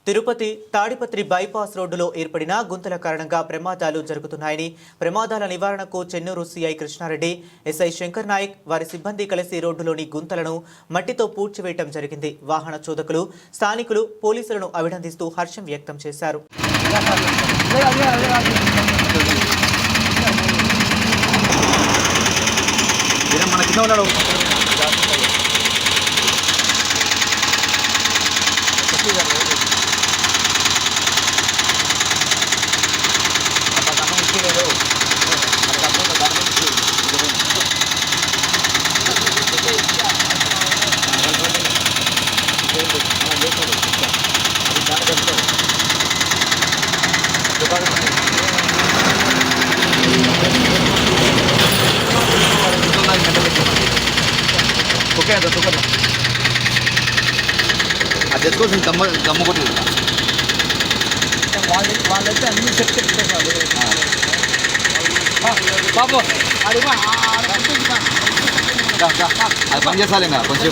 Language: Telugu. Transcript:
తిరుపతి తాడిపత్రి బైపాస్ రోడ్డులో ఏర్పడిన గుంతల కారణంగా ప్రమాదాలు జరుగుతున్నాయని, ప్రమాదాల నివారణకు చెన్నూరు సీఐ కృష్ణారెడ్డి, ఎస్ఐ శంకర్ నాయక్ వారి సిబ్బంది కలిసి రోడ్డులోని గుంతలను మట్టితో పూడ్చివేయడం జరిగింది. వాహన చోదకులు, స్థానికులు పోలీసులను అభినందిస్తూ హర్షం వ్యక్తం చేశారు. ఓకే అంత సూపర్ అది తెచ్చుకోవాల్సింది గమ్మ కొట్టి వాళ్ళైతే అన్ని సెట్ చెప్తున్నారు బాబు అది పని చేస్తాలి ఇంకా కొంచెం